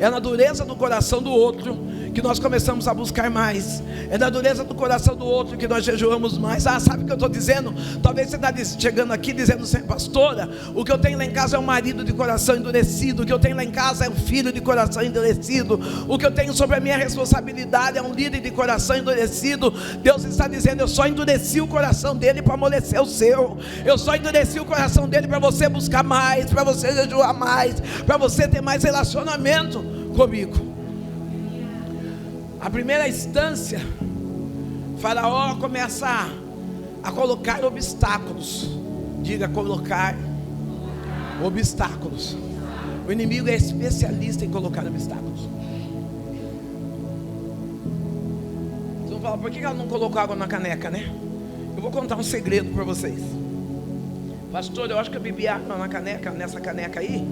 É na dureza do coração do outro que nós começamos a buscar mais. É na dureza do coração do outro que nós jejuamos mais. Sabe o que eu estou dizendo? Talvez você está chegando aqui dizendo assim: pastora, o que eu tenho lá em casa é um marido de coração endurecido. O que eu tenho lá em casa é um filho de coração endurecido. O que eu tenho sobre a minha responsabilidade é um líder de coração endurecido. Deus está dizendo: eu só endureci o coração dele para amolecer o seu. Eu só endureci o coração dele para você buscar mais, para você jejuar mais, para você ter mais relacionamento comigo. A primeira instância, Faraó começa a colocar obstáculos. Diga: colocar obstáculos. O inimigo é especialista em colocar obstáculos. Vocês vão falar: por que ela não colocou água na caneca, né? Eu vou contar um segredo para vocês. Pastor, eu acho que eu bebi água na caneca, nessa caneca aí,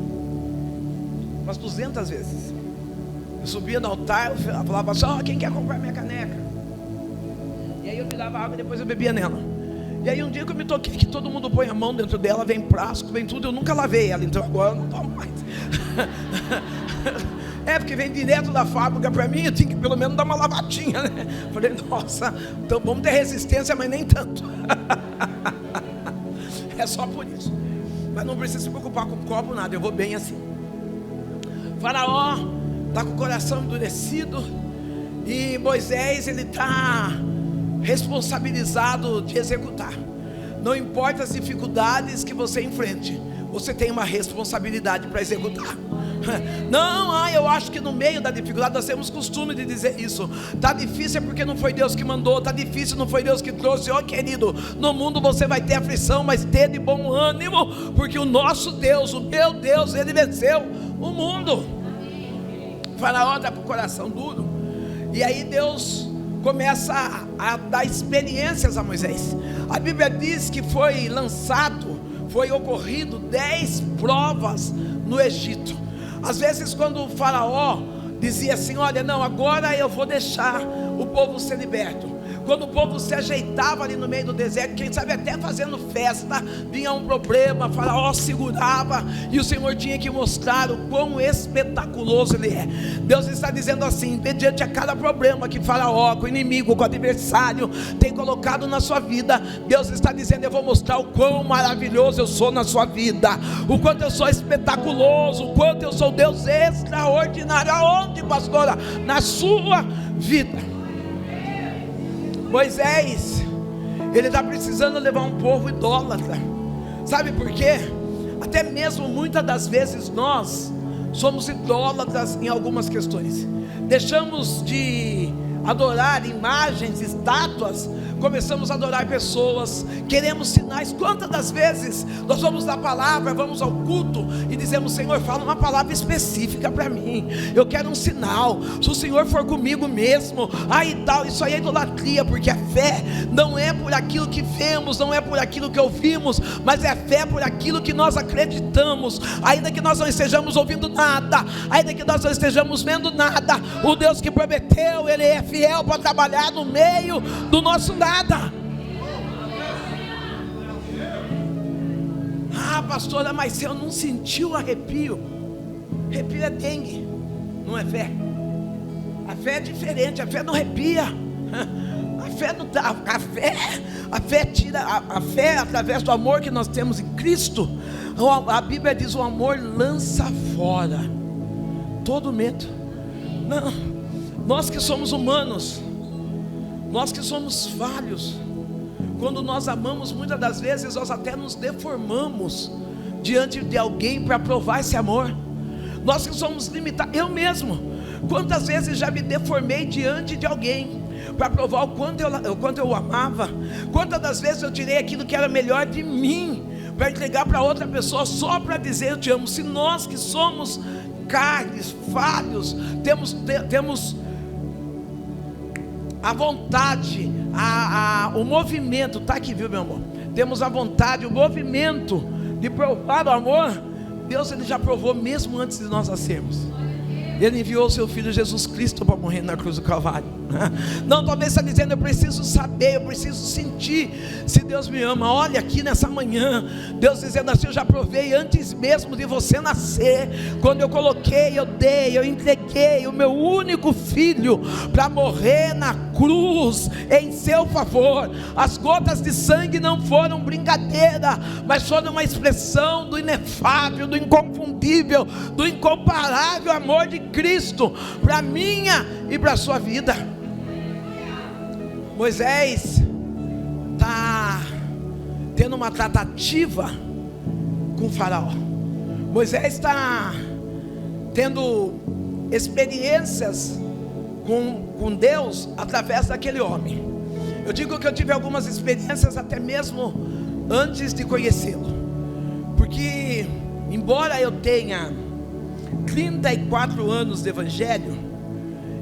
umas 200 vezes. Eu subia no altar, eu falava assim: quem quer comprar minha caneca? E aí eu me dava água e depois eu bebia nela. E aí um dia que eu me toquei que todo mundo põe a mão dentro dela, vem plástico, vem tudo, eu nunca lavei ela, então agora eu não tomo mais. É, porque vem direto da fábrica para mim, eu tinha que pelo menos dar uma lavadinha, né? Falei: nossa, então vamos ter resistência, mas nem tanto. É só por isso. Mas não precisa se preocupar com copo, nada, eu vou bem assim. Faraó está com o coração endurecido, e Moisés, ele está responsabilizado de executar. Não importa as dificuldades que você enfrente, você tem uma responsabilidade para executar. Não, eu acho que no meio da dificuldade nós temos costume de dizer isso. Está difícil é porque não foi Deus que mandou. Está difícil, não foi Deus que trouxe. Querido, no mundo você vai ter aflição, mas ter de bom ânimo, porque o nosso Deus, o meu Deus, Ele venceu o mundo. Faraó está com o coração duro, e aí Deus começa a dar experiências a Moisés. A Bíblia diz que foi ocorrido 10 provas no Egito. Às vezes quando o Faraó dizia assim: olha, não, agora eu vou deixar o povo ser liberto. Quando o povo se ajeitava ali no meio do deserto, quem sabe até fazendo festa, vinha um problema, Faraó segurava, e o Senhor tinha que mostrar o quão espetaculoso Ele é. Deus está dizendo assim: mediante a cada problema que Faraó, com o inimigo, com o adversário tem colocado na sua vida, Deus está dizendo: eu vou mostrar o quão maravilhoso eu sou na sua vida, o quanto eu sou espetaculoso, o quanto eu sou Deus extraordinário. Aonde, pastora? Na sua vida. Moisés, ele está precisando levar um povo idólatra. Sabe por quê? Até mesmo muitas das vezes nós somos idólatras em algumas questões. Deixamos de adorar imagens, estátuas, começamos a adorar pessoas, queremos sinais. Quantas das vezes nós vamos da palavra, vamos ao culto e dizemos: Senhor, fala uma palavra específica para mim, eu quero um sinal, se o Senhor for comigo mesmo, aí tal. Isso aí é idolatria, porque a fé não é por aquilo que vemos, não é por aquilo que ouvimos, mas é a fé por aquilo que nós acreditamos. Ainda que nós não estejamos ouvindo nada, ainda que nós não estejamos vendo nada, o Deus que prometeu, Ele é fiel para trabalhar no meio do nosso nada. Pastora, mas eu não senti o arrepio. Arrepio é dengue, não é fé. A fé é diferente, a fé não arrepia. A fé tira a fé através do amor que nós temos em Cristo. A Bíblia diz: o amor lança fora todo medo. Não, nós que somos humanos, nós que somos falhos, quando nós amamos, muitas das vezes nós até nos deformamos diante de alguém para provar esse amor. Nós que somos limitados, eu mesmo, quantas vezes já me deformei diante de alguém para provar o quanto eu amava. Quantas das vezes eu tirei aquilo que era melhor de mim para entregar para outra pessoa só para dizer eu te amo. Se nós que somos carnes, falhos, temos a vontade, o movimento, está aqui, viu, meu amor? Temos a vontade, o movimento de provar o amor. Deus, Ele já provou mesmo antes de nós nascermos. Ele enviou o seu Filho Jesus Cristo para morrer na cruz do Calvário. Não, talvez está dizendo: eu preciso saber, eu preciso sentir se Deus me ama. Olha aqui nessa manhã, Deus dizendo assim: eu já provei antes mesmo de você nascer, quando eu coloquei, eu dei, eu entreguei o meu único filho para morrer na cruz em seu favor. As gotas de sangue não foram brincadeira, mas foram uma expressão do inefável, do inconfundível, do incomparável amor de Cristo para minha e para a sua vida. Moisés está tendo uma tratativa com o faraó. Moisés está tendo experiências com Deus através daquele homem. Eu digo que eu tive algumas experiências até mesmo antes de conhecê-lo, porque embora eu tenha 34 anos de evangelho,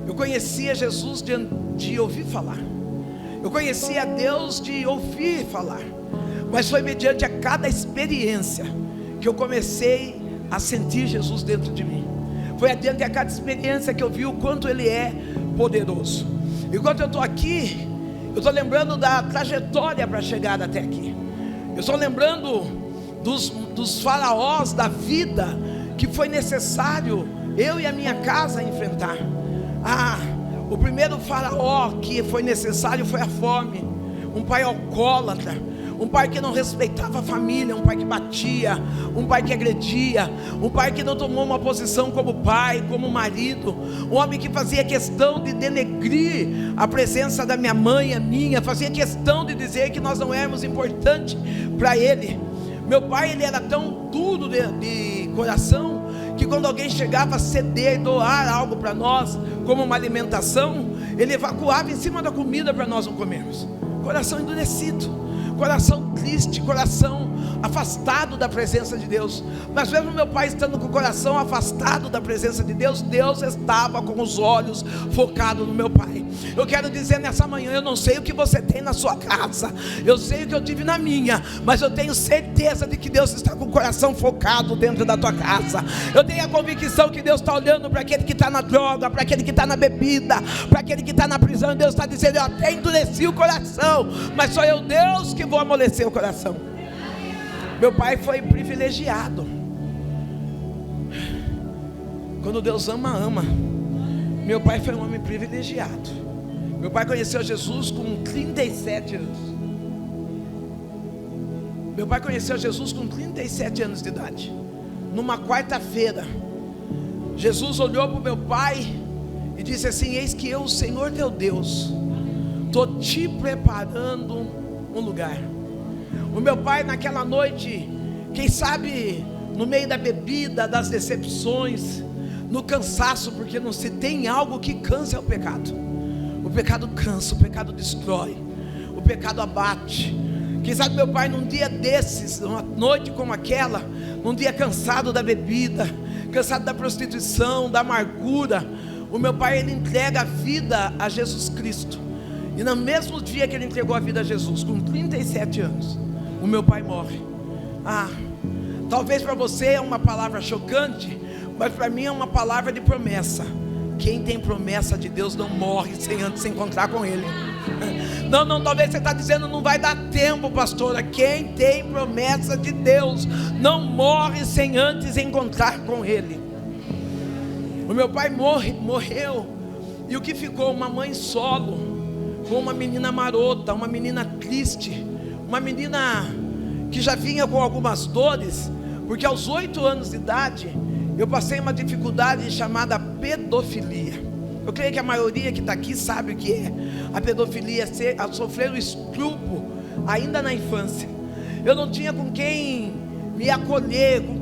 eu conhecia Jesus de ouvir falar, eu conhecia Deus de ouvir falar, mas foi mediante a cada experiência que eu comecei a sentir Jesus dentro de mim. Foi adiante a cada experiência que eu vi o quanto Ele é poderoso. Enquanto eu estou aqui, eu estou lembrando da trajetória para chegar até aqui. Eu estou lembrando dos faraós da vida que foi necessário eu e a minha casa enfrentar. O primeiro faraó que foi necessário foi a fome. Um pai alcoólatra, um pai que não respeitava a família, um pai que batia, um pai que agredia, um pai que não tomou uma posição como pai, como marido, um homem que fazia questão de denegrir a presença da minha mãe, a minha, fazia questão de dizer que nós não éramos importantes para ele. Meu pai, ele era tão duro de coração, que quando alguém chegava a ceder, doar algo para nós, como uma alimentação, ele evacuava em cima da comida para nós não comermos. Coração endurecido, coração triste, coração afastado da presença de Deus. Mas mesmo meu pai estando com o coração afastado da presença de Deus, Deus estava com os olhos focados no meu pai. Eu quero dizer nessa manhã, eu não sei o que você tem na sua casa, eu sei o que eu tive na minha, mas eu tenho certeza de que Deus está com o coração focado dentro da tua casa. Eu tenho a convicção que Deus está olhando para aquele que está na droga, para aquele que está na bebida, para aquele que está na prisão. Deus está dizendo: eu até endureci o coração, mas sou eu, Deus, que vou amolecer o coração. Meu pai foi privilegiado. Quando Deus ama, ama. Meu pai foi um homem privilegiado. Meu pai conheceu Jesus com 37 anos. Meu pai conheceu Jesus com 37 anos de idade. Numa quarta-feira, Jesus olhou para o meu pai e disse assim: eis que eu, o Senhor teu Deus, estou te preparando um lugar. O meu pai naquela noite, quem sabe no meio da bebida, das decepções, no cansaço, porque não se tem algo que cansa, é o pecado. O pecado cansa, o pecado destrói, o pecado abate. Quem sabe meu pai num dia desses, numa noite como aquela, num dia cansado da bebida, cansado da prostituição, da amargura, o meu pai, ele entrega a vida a Jesus Cristo. E no mesmo dia que ele entregou a vida a Jesus, com 37 anos, o meu pai morre. Talvez para você é uma palavra chocante, mas para mim é uma palavra de promessa. Quem tem promessa de Deus não morre sem antes se encontrar com Ele. Não, talvez você está dizendo: não vai dar tempo, pastora. Quem tem promessa de Deus não morre sem antes encontrar com Ele. O meu pai morreu, e o que ficou? Uma mãe solo, com uma menina marota, uma menina triste, uma menina que já vinha com algumas dores, porque aos 8 anos de idade, eu passei uma dificuldade chamada pedofilia. Eu creio que a maioria que está aqui sabe o que é. A pedofilia é sofrer o estupro ainda na infância. Eu não tinha com quem me acolher, com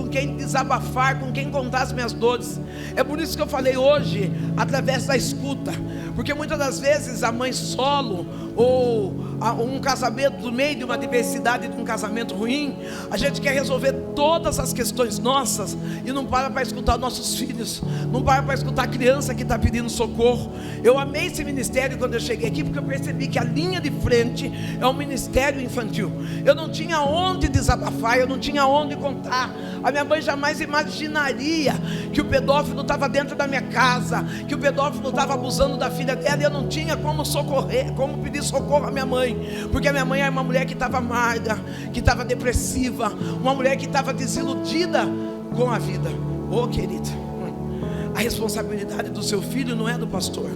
quem desabafar, com quem contar as minhas dores. É por isso que eu falei hoje, através da escuta, porque muitas das vezes a mãe solo, ou um casamento no meio de uma diversidade, de um casamento ruim, a gente quer resolver todas as questões nossas e não para escutar nossos filhos, não para escutar a criança que está pedindo socorro. Eu amei esse ministério quando eu cheguei aqui, porque eu percebi que a linha de frente é um ministério infantil. Eu não tinha onde desabafar, eu não tinha onde contar A minha mãe jamais imaginaria que o pedófilo estava dentro da minha casa, que o pedófilo estava abusando da filha dela, e eu não tinha como socorrer, como pedir socorro à minha mãe, porque a minha mãe era uma mulher que estava amarga, que estava depressiva, uma mulher que estava desiludida com a vida. Oh, querida, a responsabilidade do seu filho não é do pastor.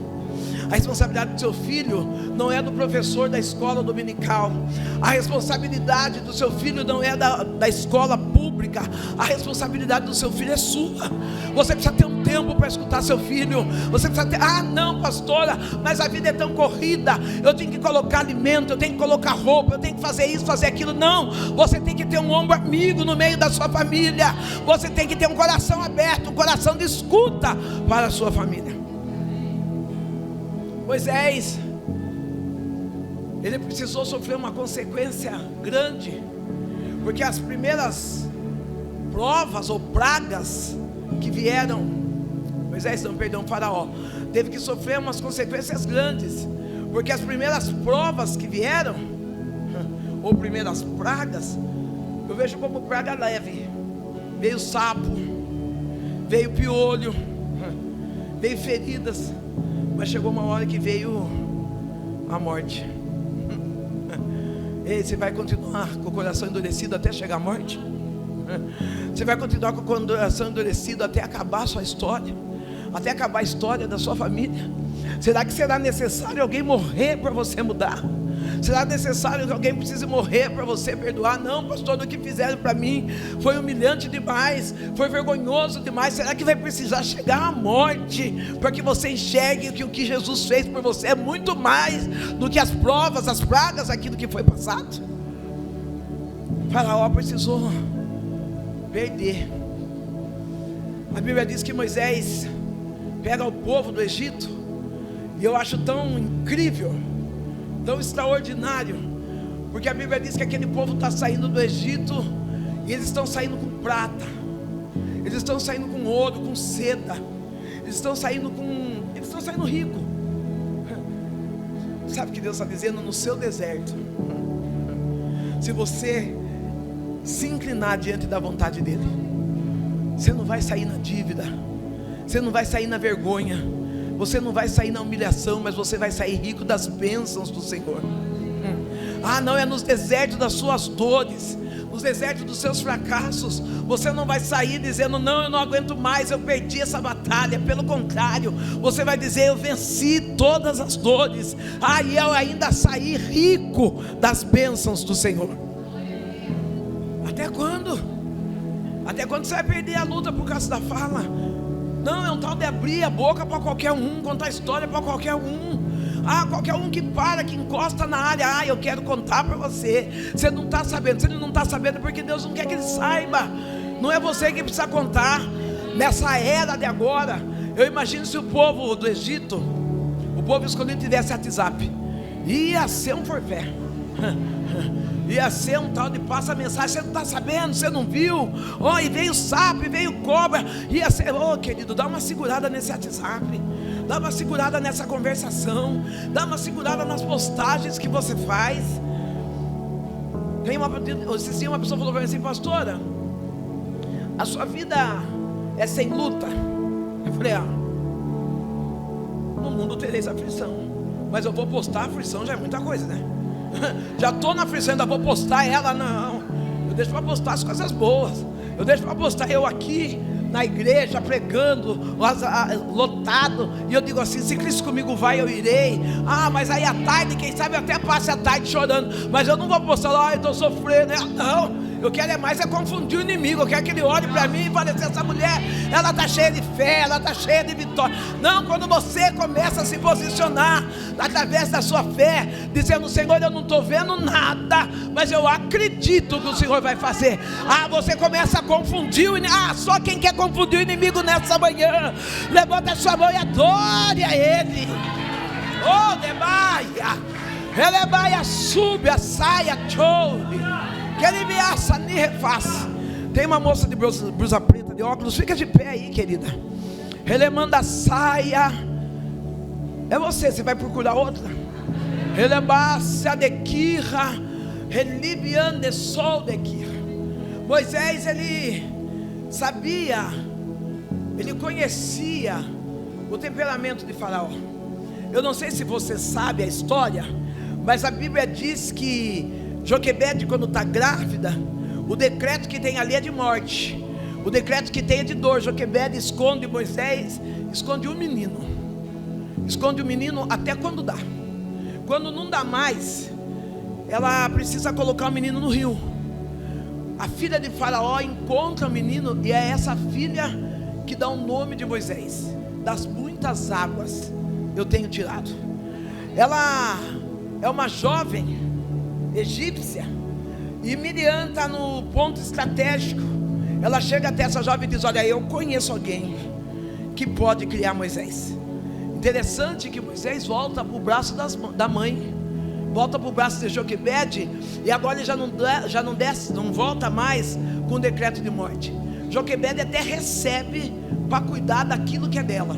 A responsabilidade do seu filho não é do professor da escola dominical. A responsabilidade do seu filho não é da escola pública. A responsabilidade do seu filho é sua. Você precisa ter um tempo para escutar seu filho. Você precisa ter, não, pastora, mas a vida é tão corrida, eu tenho que colocar alimento, eu tenho que colocar roupa, eu tenho que fazer isso, fazer aquilo. Não, você tem que ter um ombro amigo no meio da sua família. Você tem que ter um coração aberto, um coração de escuta para a sua família. Moisés, ele precisou sofrer uma consequência grande, porque as primeiras provas ou pragas que vieram, Faraó teve que sofrer umas consequências grandes, porque as primeiras provas que vieram, ou primeiras pragas, eu vejo como praga leve. Veio sapo, veio piolho, veio feridas, mas chegou uma hora que veio a morte. E você vai continuar com o coração endurecido até chegar à morte? Você vai continuar com o coração endurecido até acabar a sua história, até acabar a história da sua família? Será que será necessário alguém morrer para você mudar? Será necessário que alguém precise morrer para você perdoar? Não, pastor, o que fizeram para mim foi humilhante demais, foi vergonhoso demais. Será que vai precisar chegar à morte para que você enxergue que o que Jesus fez por você é muito mais do que as provas, as pragas, aquilo que foi passado? Faraó precisou perder. A Bíblia diz que Moisés pega o povo do Egito, e eu acho tão incrível, tão extraordinário, porque a Bíblia diz que aquele povo está saindo do Egito, e eles estão saindo com prata, eles estão saindo com ouro, com seda, eles estão saindo rico. Sabe o que Deus está dizendo? No seu deserto, se você se inclinar diante da vontade dEle, você não vai sair na dívida, você não vai sair na vergonha, você não vai sair na humilhação, mas você vai sair rico das bênçãos do Senhor. Não é nos desertos das suas dores, nos desertos dos seus fracassos, você não vai sair dizendo, não, eu não aguento mais, eu perdi essa batalha. Pelo contrário, você vai dizer, eu venci todas as dores, e eu ainda saí rico das bênçãos do Senhor. Até quando? Até quando você vai perder a luta por causa da fala? Não, é um tal de abrir a boca para qualquer um, contar história para qualquer um. Qualquer um que encosta na área, eu quero contar para você. Você não está sabendo, se ele não está sabendo é porque Deus não quer que ele saiba. Não é você que precisa contar. Nessa era de agora, eu imagino se o povo do Egito, o povo escolhido tivesse WhatsApp, ia ser um forfé. Ia ser um tal de passa mensagem, você não está sabendo, você não viu, e veio sapo, e veio cobra, ia ser, querido, dá uma segurada nesse WhatsApp, dá uma segurada nessa conversação, dá uma segurada nas postagens que você faz. Uma pessoa falou para mim assim, pastora, a sua vida é sem luta? Eu falei, no mundo tereis aflição, mas eu vou postar, a aflição já é muita coisa, né? Já estou na aflição, ainda vou postar ela? Não, eu deixo para postar as coisas boas, eu deixo para postar eu aqui na igreja pregando, lotado, e eu digo assim, se Cristo comigo vai, eu irei. Mas aí à tarde, quem sabe eu até passe a tarde chorando, mas eu não vou postar lá, eu estou sofrendo. Não, eu quero confundir o inimigo, eu quero que ele olhe para mim e fale assim, essa mulher, ela está cheia de fé, ela está cheia de vitória. Não, quando você começa a se posicionar através da sua fé, dizendo, Senhor, eu não estou vendo nada, mas eu acredito que o Senhor vai fazer. Você começa a confundir o inimigo. Só quem quer confundir o inimigo nessa manhã, levanta a sua mão e adore a Ele. Elebaia, sube a saia, chove. Que ele me aça, nem refaça. Tem uma moça de blusa preta, de óculos, fica de pé aí, querida. Ele manda a saia. É você vai procurar outra? Ele baixa de quirra, relibian de sol de quirra. Moisés, ele sabia, ele conhecia o temperamento de Faraó. Eu não sei se você sabe a história, mas a Bíblia diz que Joquebede, quando está grávida, o decreto que tem ali é de morte, o decreto que tem é de dor. Joquebede esconde Moisés, esconde o menino até quando dá. Quando não dá mais, ela precisa colocar o menino no rio. A filha de Faraó encontra o menino, e é essa filha que dá o nome de Moisés. Das muitas águas eu tenho tirado. Ela é uma jovem egípcia, e Miriam está no ponto estratégico. Ela chega até essa jovem e diz: olha, eu conheço alguém que pode criar Moisés. Interessante que Moisés volta para o braço da mãe, volta para o braço de Joquebede, e agora ele já não desce, não volta mais com o decreto de morte. Joquebede até recebe para cuidar daquilo que é dela.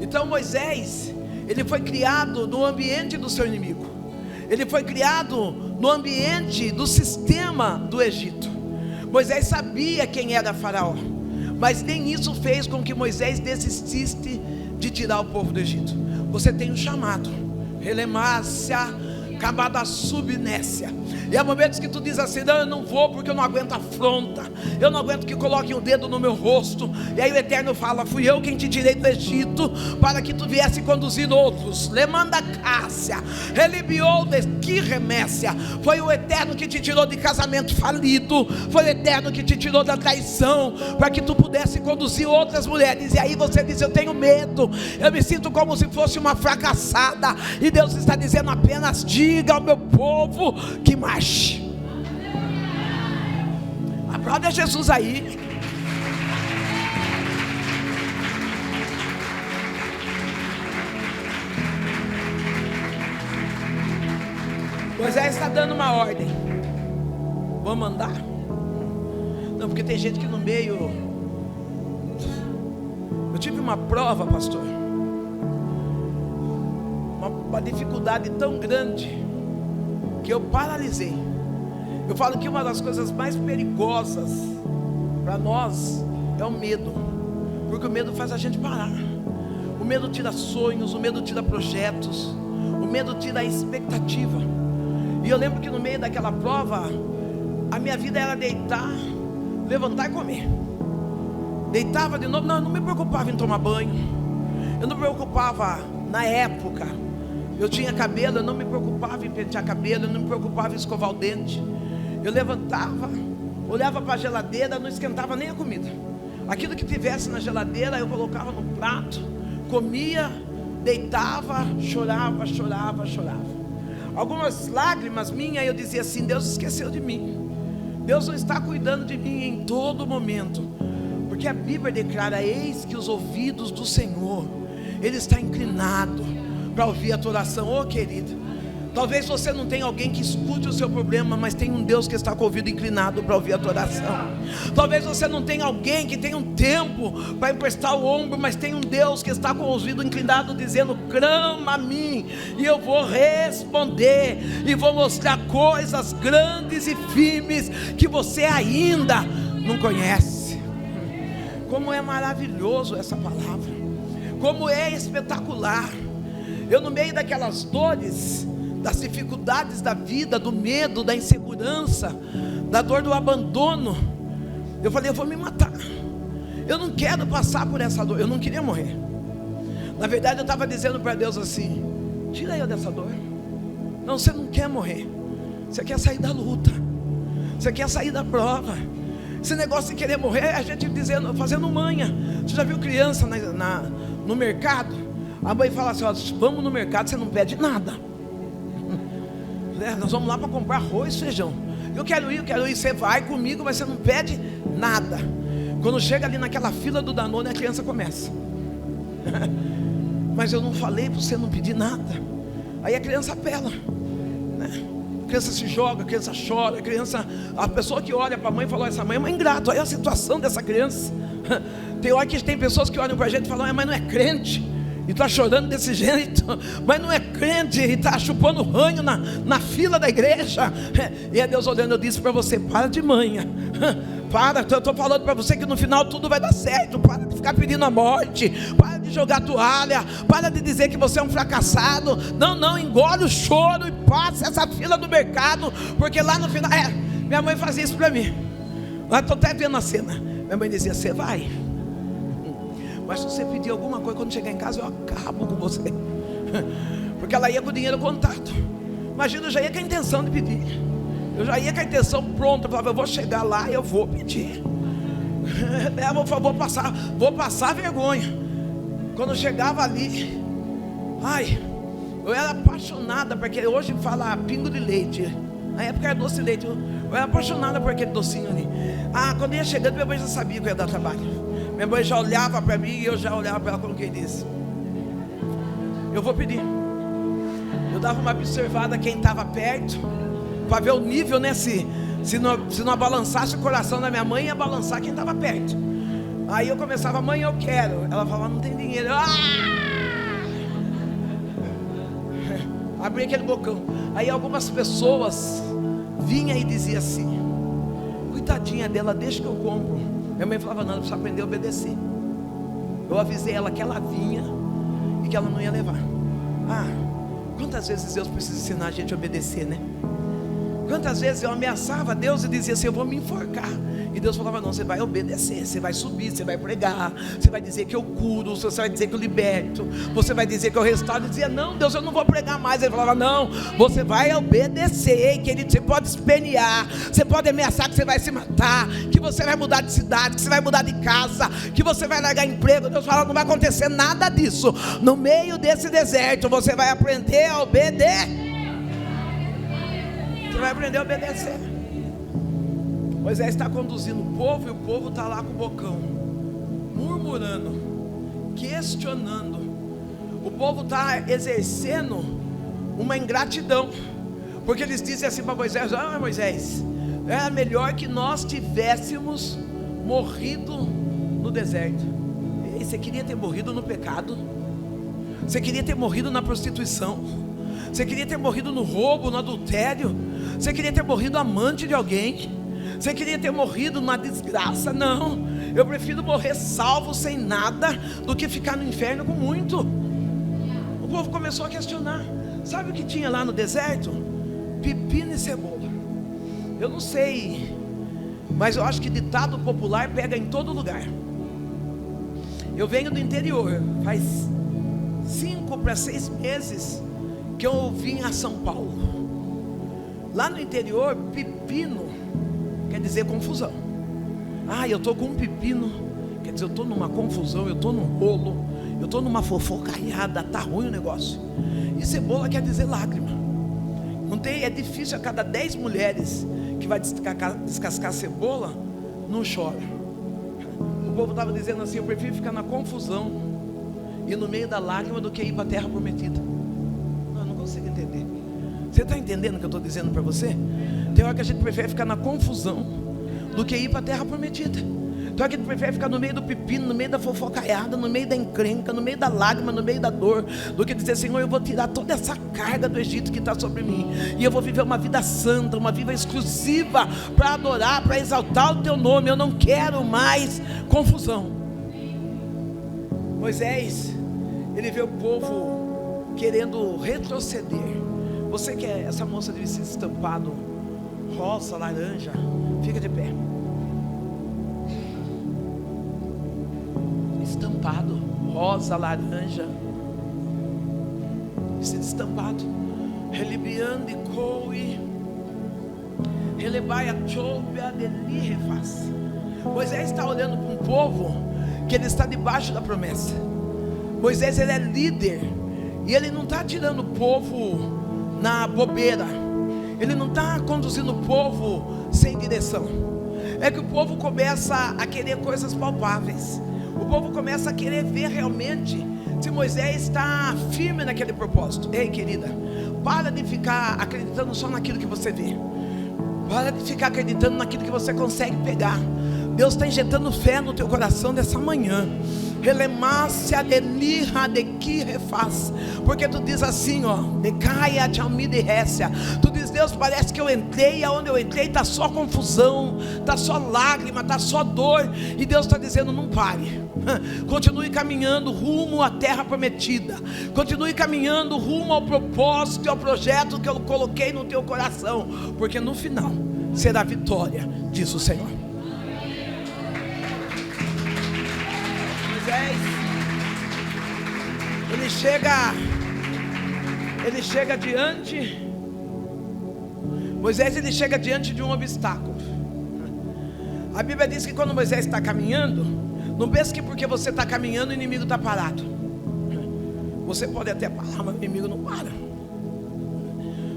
Então Moisés, ele foi criado no ambiente do seu inimigo, ele foi criado no ambiente do sistema do Egito. Moisés sabia quem era Faraó, mas nem isso fez com que Moisés desistisse de tirar o povo do Egito. Você tem um chamado, Relemácia, Camada Subnécia. E há momentos que tu diz assim: não, eu não vou porque eu não aguento a afronta, eu não aguento que coloquem o dedo no meu rosto. E aí o Eterno fala: fui eu quem te tirei do Egito, para que tu viesse conduzir outros. Lemanda Cássia, Relibiou de que remécia. Foi o Eterno que te tirou de casamento falido, foi o Eterno que te tirou da traição, para que tu pudesse conduzir outras mulheres. E aí você diz: eu tenho medo, eu me sinto como se fosse uma fracassada. E Deus está dizendo apenas: diga ao meu povo que marche. Aplauda Jesus aí. Moisés está dando uma ordem: vamos andar? Não, porque tem gente que no meio. Eu tive uma prova, pastor, uma dificuldade tão grande que eu paralisei. Eu falo que uma das coisas mais perigosas para nós é o medo, porque o medo faz a gente parar. O medo tira sonhos, o medo tira projetos, o medo tira a expectativa. E eu lembro que no meio daquela prova, a minha vida era deitar, levantar e comer. Deitava de novo. Não, eu não me preocupava em tomar banho, eu não me preocupava. Na época eu tinha cabelo, eu não me preocupava em pentear cabelo, eu não me preocupava em escovar o dente. Eu levantava, olhava para a geladeira, não esquentava nem a comida. Aquilo que tivesse na geladeira eu colocava no prato, comia, deitava, chorava. Algumas lágrimas minhas, eu dizia assim: Deus esqueceu de mim, Deus não está cuidando de mim em todo momento. Porque a Bíblia declara: eis que os ouvidos do Senhor, Ele está inclinado para ouvir a tua oração. Oh querido, talvez você não tenha alguém que escute o seu problema, mas tem um Deus que está com o ouvido inclinado para ouvir a tua oração. Talvez você não tenha alguém que tenha um tempo para emprestar o ombro, mas tem um Deus que está com o ouvido inclinado, dizendo: clama a mim e eu vou responder, e vou mostrar coisas grandes e firmes que você ainda não conhece. Como é maravilhoso essa palavra, como é espetacular. Eu, no meio daquelas dores, das dificuldades da vida, do medo, da insegurança, da dor do abandono, eu falei: eu vou me matar, eu não quero passar por essa dor. Eu não queria morrer. Na verdade eu estava dizendo para Deus assim: tira eu dessa dor. Não, você não quer morrer, você quer sair da luta, você quer sair da prova. Esse negócio de querer morrer é a gente dizendo, fazendo manha. Você já viu criança no mercado? A mãe fala assim: ó, vamos no mercado, você não pede nada. Nós vamos lá para comprar arroz e feijão. Eu quero ir, você vai comigo, mas você não pede nada. Quando chega ali naquela fila do Danone, a criança começa: mas eu não falei para você não pedir nada. Aí a criança apela, né? A criança se joga, a criança chora, a pessoa que olha para a mãe e fala: essa mãe é uma ingrata, olha a situação dessa criança. Tem hora que tem pessoas que olham para a gente e falam: mas não é crente, e está chorando desse jeito, mas não é crente, e está chupando ranho na fila da igreja. E é Deus olhando. Eu disse para você: para de manha, Para, eu estou falando para você que no final tudo vai dar certo. Para de ficar pedindo a morte, para de jogar toalha, para de dizer que você é um fracassado. Não, engole o choro e passa essa fila do mercado, porque lá no final, minha mãe fazia isso para mim. Eu estou até vendo a cena. Minha mãe dizia: você vai, mas se você pedir alguma coisa, quando chegar em casa eu acabo com você. Porque ela ia com o dinheiro contado. Imagina, eu já ia com a intenção de pedir. Eu já ia com a intenção pronta. Eu falava: eu vou chegar lá e eu vou pedir. Vou passar vergonha. Quando eu chegava ali, eu era apaixonada, porque hoje fala pingo de leite. Na época era doce de leite. Eu era apaixonada por aquele docinho ali. Quando ia chegando, minha mãe já sabia que eu ia dar trabalho. Minha mãe já olhava para mim e eu já olhava para ela como quem disse: eu vou pedir. Eu dava uma observada quem estava perto, para ver o nível, né? Se não balançasse o coração da minha mãe, ia balançar quem estava perto. Aí eu começava: mãe, eu quero. Ela falava: não tem dinheiro. Abri aquele bocão. Aí algumas pessoas vinham e diziam assim: coitadinha dela, deixa que eu compro. Minha mãe falava: não, ela precisa aprender a obedecer. Eu avisei ela que ela vinha e que ela não ia levar. Quantas vezes Deus precisa ensinar a gente a obedecer, né? Quantas vezes eu ameaçava Deus e dizia assim: eu vou me enforcar. E Deus falava: não, você vai obedecer, você vai subir, você vai pregar, você vai dizer que eu curo, você vai dizer que eu liberto, você vai dizer que eu restauro. Eu dizia: não, Deus, eu não vou pregar mais. Ele falava: não, você vai obedecer, querido. Você pode espernear, você pode ameaçar que você vai se matar, que você vai mudar de cidade, que você vai mudar de casa, que você vai largar emprego. Deus fala: não vai acontecer nada disso. No meio desse deserto você vai aprender a obedecer. Você vai aprender a obedecer. Moisés está conduzindo o povo, e o povo está lá com o bocão, murmurando, questionando. O povo está exercendo uma ingratidão, porque eles dizem assim para Moisés: Moisés, era melhor que nós tivéssemos morrido no deserto. E você queria ter morrido no pecado? Você queria ter morrido na prostituição? Você queria ter morrido no roubo, no adultério? Você queria ter morrido amante de alguém? Você queria ter morrido numa desgraça? Não, eu prefiro morrer salvo sem nada do que ficar no inferno com muito. O povo começou a questionar. Sabe o que tinha lá no deserto? Pepino e cebola. Eu não sei, mas eu acho que ditado popular pega em todo lugar. Eu venho do interior, faz 5 para 6 meses que eu vim a São Paulo. Lá no interior, pepino quer dizer confusão. Eu estou com um pepino, quer dizer, eu estou numa confusão, eu estou num rolo, eu estou numa fofocaiada, está ruim o negócio. E cebola quer dizer lágrima. Não tem, é difícil, a cada 10 mulheres que vai descascar cebola, não chora. O povo estava dizendo assim: eu prefiro ficar na confusão e no meio da lágrima do que ir para a terra prometida. Eu não consigo entender. Você está entendendo o que eu estou dizendo para você? Tem hora que a gente prefere ficar na confusão do que ir para a terra prometida. Tem hora que a gente prefere ficar no meio do pepino, no meio da fofocaiada, no meio da encrenca, no meio da lágrima, no meio da dor, do que dizer: Senhor, eu vou tirar toda essa carga do Egito que está sobre mim, e eu vou viver uma vida santa, uma vida exclusiva para adorar, para exaltar o teu nome. Eu não quero mais confusão. Moisés, ele vê o povo querendo retroceder. Você que é essa moça de vestido estampado rosa, laranja, fica de pé. Estampado, rosa, laranja, vestido estampado. Relibiando e coi, relebai a chobia deli refaz. Moisés está olhando para um povo que ele está debaixo da promessa. Moisés, ele é líder, e ele não está tirando o povo na bobeira. Ele não está conduzindo o povo sem direção. É que o povo começa a querer coisas palpáveis. O povo começa a querer ver realmente se Moisés está firme naquele propósito. Ei, querida, para de ficar acreditando só naquilo que você vê. Para de ficar acreditando naquilo que você consegue pegar. Deus está injetando fé no teu coração dessa manhã. Porque tu diz assim, ó, decaia, tu diz: Deus, parece que eu entrei, e aonde eu entrei está só confusão, está só lágrima, está só dor. E Deus está dizendo: não pare, continue caminhando rumo à terra prometida, continue caminhando rumo ao propósito e ao projeto que eu coloquei no teu coração, porque no final será vitória, diz o Senhor. Moisés, ele chega diante. Moisés, ele chega diante de um obstáculo. A Bíblia diz que quando Moisés está caminhando, não pense que porque você está caminhando o inimigo está parado. Você pode até parar, mas o inimigo não para.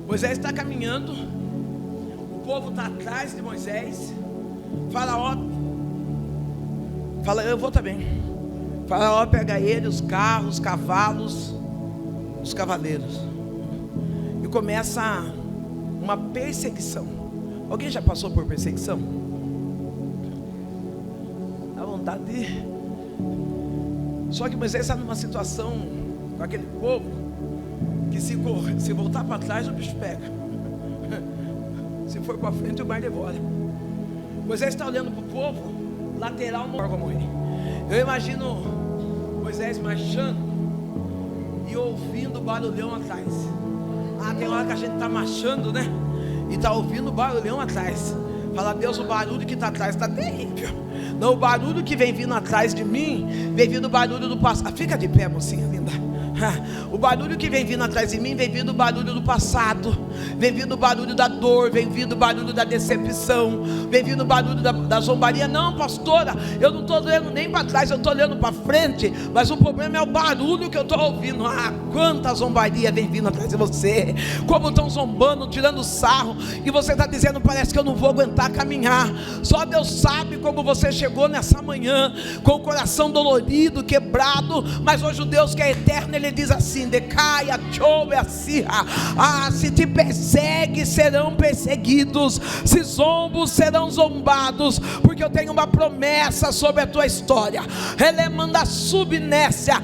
Moisés está caminhando, o povo está atrás de Moisés. Faraó fala: eu vou também. Faraó pega ele, os carros, os cavalos, os cavaleiros, e começa uma perseguição. Alguém já passou por perseguição? Dá vontade de... Só que Moisés está numa situação com aquele povo que se voltar para trás o bicho pega, se for para frente o mar devora. Moisés está olhando para o povo, lateral não vai morrer. Eu imagino Moisés marchando e ouvindo o barulhão atrás. Tem hora que a gente está marchando, né? E está ouvindo o barulhão atrás. Fala: Deus, o barulho que está atrás está terrível. Não, o barulho que vem vindo atrás de mim, vem vindo o barulho do passado. Fica de pé, mocinha linda. O barulho que vem vindo atrás de mim, vem vindo o barulho do passado, vem vindo o barulho da dor, vem vindo o barulho da decepção, vem vindo o barulho da zombaria. Não, pastora, eu não estou olhando nem para trás, eu estou olhando para frente, mas o problema é o barulho que eu estou ouvindo. Quanta zombaria vem vindo atrás de você, como estão zombando, tirando sarro, e você está dizendo: parece que eu não vou aguentar caminhar. Só Deus sabe como você chegou nessa manhã, com o coração dolorido, quebrado, mas hoje o Deus que é eterno, Ele diz assim: decaia, chove, acirra. Se te persegue, serão perseguidos, se zombos, serão zombados, porque eu tenho uma promessa sobre a tua história. Ele manda subnécia.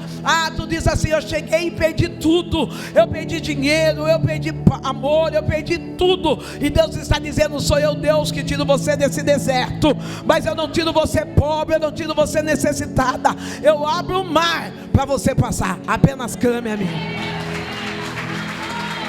Tu diz assim: eu cheguei e perdi tudo, eu perdi dinheiro, eu perdi amor, eu perdi tudo, e Deus está dizendo: sou eu, Deus, que tiro você desse deserto, mas eu não tiro você pobre, eu não tiro você necessitada, eu abro o mar para você passar, apenas clame a mim.